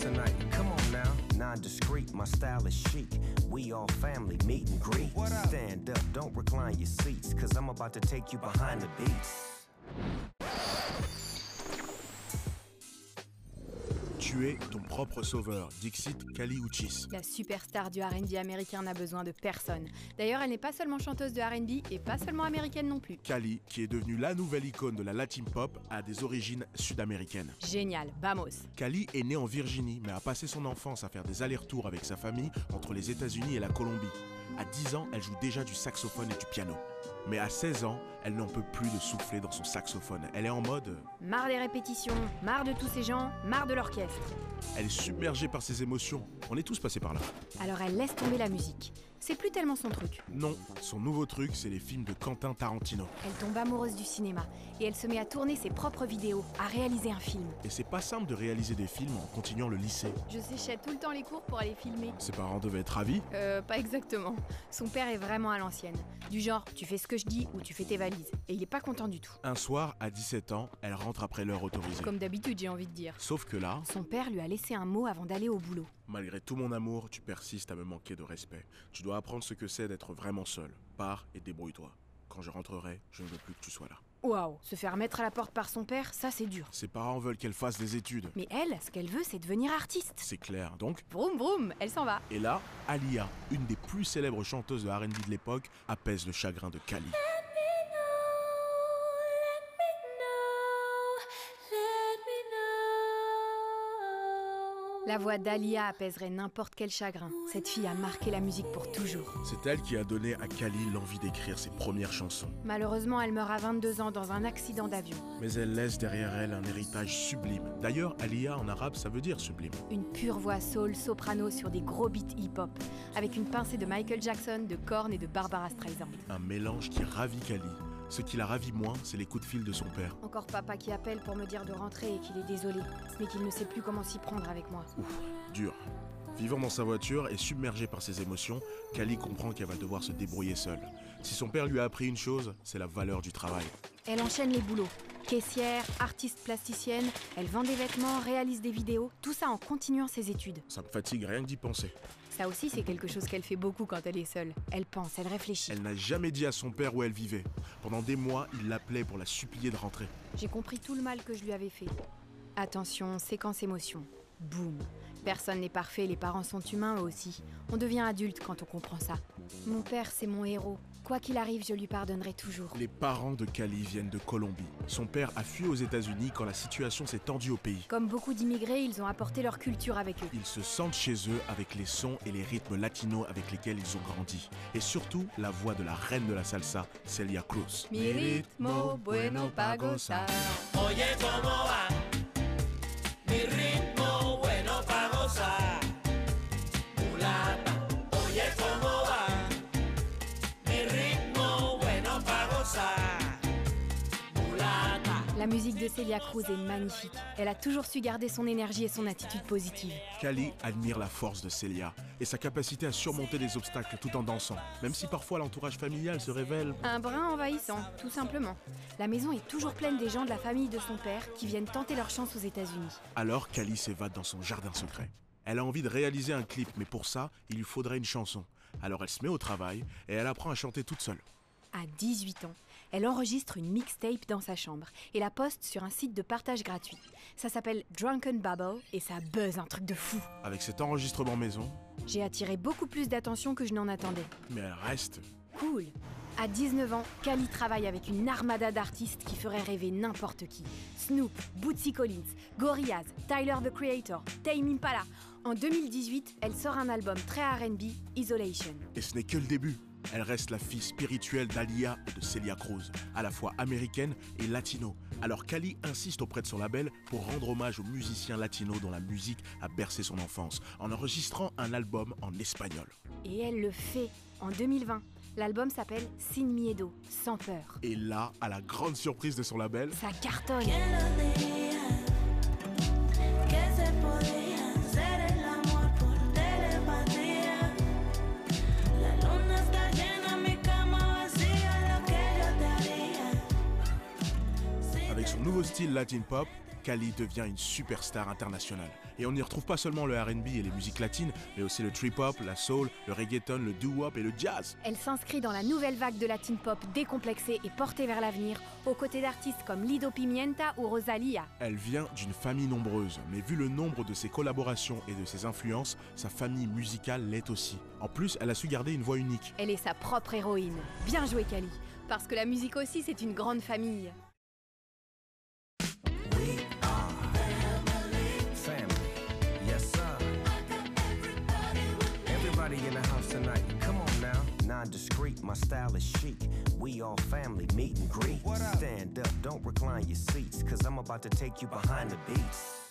tonight. Come on now, non-discreet, my style is chic. We all family, meet and greet. Stand up, don't recline your seats, cause I'm about to take you behind the beats. Tu es ton propre sauveur, Dixit Kali Uchis. La superstar du R&B américain n'a besoin de personne. D'ailleurs, elle n'est pas seulement chanteuse de R&B et pas seulement américaine non plus. Kali, qui est devenue la nouvelle icône de la latin pop, a des origines sud-américaines. Génial, vamos. Kali est née en Virginie, mais a passé son enfance à faire des allers-retours avec sa famille entre les États-Unis et la Colombie. À 10 ans, elle joue déjà du saxophone et du piano. Mais à 16 ans, elle n'en peut plus de souffler dans son saxophone. Elle est en mode... Marre des répétitions, marre de tous ces gens, marre de l'orchestre. Elle est submergée par ses émotions. On est tous passés par là. Alors elle laisse tomber la musique. C'est plus tellement son truc. Non, son nouveau truc, c'est les films de Quentin Tarantino. Elle tombe amoureuse du cinéma et elle se met à tourner ses propres vidéos, à réaliser un film. Et c'est pas simple de réaliser des films en continuant le lycée. Je séchais tout le temps les cours pour aller filmer. Ses parents devaient être ravis. Pas exactement. Son père est vraiment à l'ancienne. Du genre, tu fais ce que je dis ou tu fais tes valises. Et il est pas content du tout. Un soir, à 17 ans, elle rentre après l'heure autorisée. Comme d'habitude, j'ai envie de dire. Sauf que là... Son père lui a laissé un mot avant d'aller au boulot. Malgré tout mon amour, tu persistes à me manquer de respect. Tu dois apprendre ce que c'est d'être vraiment seul. Pars et débrouille-toi. Quand je rentrerai, je ne veux plus que tu sois là. Waouh, se faire mettre à la porte par son père, ça c'est dur. Ses parents veulent qu'elle fasse des études. Mais elle, ce qu'elle veut, c'est devenir artiste. C'est clair, donc... Vroom vroom, elle s'en va. Et là, Aaliyah, une des plus célèbres chanteuses de R&B de l'époque, apaise le chagrin de Kali. La voix d'Aaliyah apaiserait n'importe quel chagrin. Cette fille a marqué la musique pour toujours. C'est elle qui a donné à Kali l'envie d'écrire ses premières chansons. Malheureusement, elle meurt à 22 ans dans un accident d'avion. Mais elle laisse derrière elle un héritage sublime. D'ailleurs, Aaliyah en arabe, ça veut dire sublime. Une pure voix soul soprano sur des gros beats hip-hop, avec une pincée de Michael Jackson, de Korn et de Barbara Streisand. Un mélange qui ravit Kali. Ce qui la ravit moins, c'est les coups de fil de son père. Encore papa qui appelle pour me dire de rentrer et qu'il est désolé, mais qu'il ne sait plus comment s'y prendre avec moi. Ouf, dur. Vivant dans sa voiture et submergée par ses émotions, Kali comprend qu'elle va devoir se débrouiller seule. Si son père lui a appris une chose, c'est la valeur du travail. Elle enchaîne les boulots. Caissière, artiste plasticienne, elle vend des vêtements, réalise des vidéos, tout ça en continuant ses études. Ça me fatigue rien que d'y penser. Ça aussi, c'est quelque chose qu'elle fait beaucoup quand elle est seule. Elle pense, elle réfléchit. Elle n'a jamais dit à son père où elle vivait. Pendant des mois, il l'appelait pour la supplier de rentrer. J'ai compris tout le mal que je lui avais fait. Attention, séquence émotion. Boum. Personne n'est parfait, les parents sont humains eux aussi. On devient adulte quand on comprend ça. Mon père, c'est mon héros. Quoi qu'il arrive, je lui pardonnerai toujours. Les parents de Kali viennent de Colombie. Son père a fui aux États-Unis quand la situation s'est tendue au pays. Comme beaucoup d'immigrés, ils ont apporté leur culture avec eux. Ils se sentent chez eux avec les sons et les rythmes latinos avec lesquels ils ont grandi. Et surtout, la voix de la reine de la salsa, Celia Cruz. Mi ritmo bueno pa gozar. Oye, ¿cómo va? Mi ritmo bueno pa gozar. Mulata. Oye, ¿cómo va? Mi ritmo bueno pa gozar. Mulata. La musique de Celia Cruz est magnifique. Elle a toujours su garder son énergie et son attitude positive. Kali admire la force de Celia et sa capacité à surmonter des obstacles tout en dansant, même si parfois l'entourage familial se révèle... Un brin envahissant, tout simplement. La maison est toujours pleine des gens de la famille de son père qui viennent tenter leur chance aux États-Unis. Alors Kali s'évade dans son jardin secret. Elle a envie de réaliser un clip, mais pour ça, il lui faudrait une chanson. Alors elle se met au travail et elle apprend à chanter toute seule. À 18 ans, elle enregistre une mixtape dans sa chambre et la poste sur un site de partage gratuit. Ça s'appelle Drunken Bubble et ça buzz un truc de fou. Avec cet enregistrement maison, J'ai attiré beaucoup plus d'attention que je n'en attendais. mais elle reste. Cool. À 19 ans, Kali travaille avec une armada d'artistes qui ferait rêver n'importe qui. Snoop, Bootsy Collins, Gorillaz, Tyler the Creator, Tame Impala. En 2018, elle sort un album très R&B, Isolation. Et ce n'est que le début. Elle reste la fille spirituelle d'Aaliyah et de Celia Cruz, à la fois américaine et latino. Alors Kali insiste auprès de son label pour rendre hommage aux musiciens latinos dont la musique a bercé son enfance, en enregistrant un album en espagnol. Et elle le fait en 2020. L'album s'appelle Sin Miedo, sans peur. Et là, à la grande surprise de son label, Ça cartonne. ¿Quién lo diría? Que se podía hacer el amor por telepatía. La luna está llena, mi cama vacía, lo que yo te haría. son nouveau style Latin Pop, Kali devient une superstar internationale. Et on n'y retrouve pas seulement le R&B et les musiques latines, mais aussi le trip-hop, la soul, le reggaeton, le doo-wop et le jazz. Elle s'inscrit dans la nouvelle vague de Latin Pop décomplexée et portée vers l'avenir, aux côtés d'artistes comme Lido Pimienta ou Rosalía. Elle vient d'une famille nombreuse, mais vu le nombre de ses collaborations et de ses influences, sa famille musicale l'est aussi. En plus, elle a su garder une voix unique. Elle est sa propre héroïne. Bien joué, Kali. Parce que la musique aussi, c'est une grande famille. In the house tonight, come on now. Non-discreet, my style is chic. We all family, meet and greet. Stand up, don't recline your seats, cause I'm about to take you behind the beats.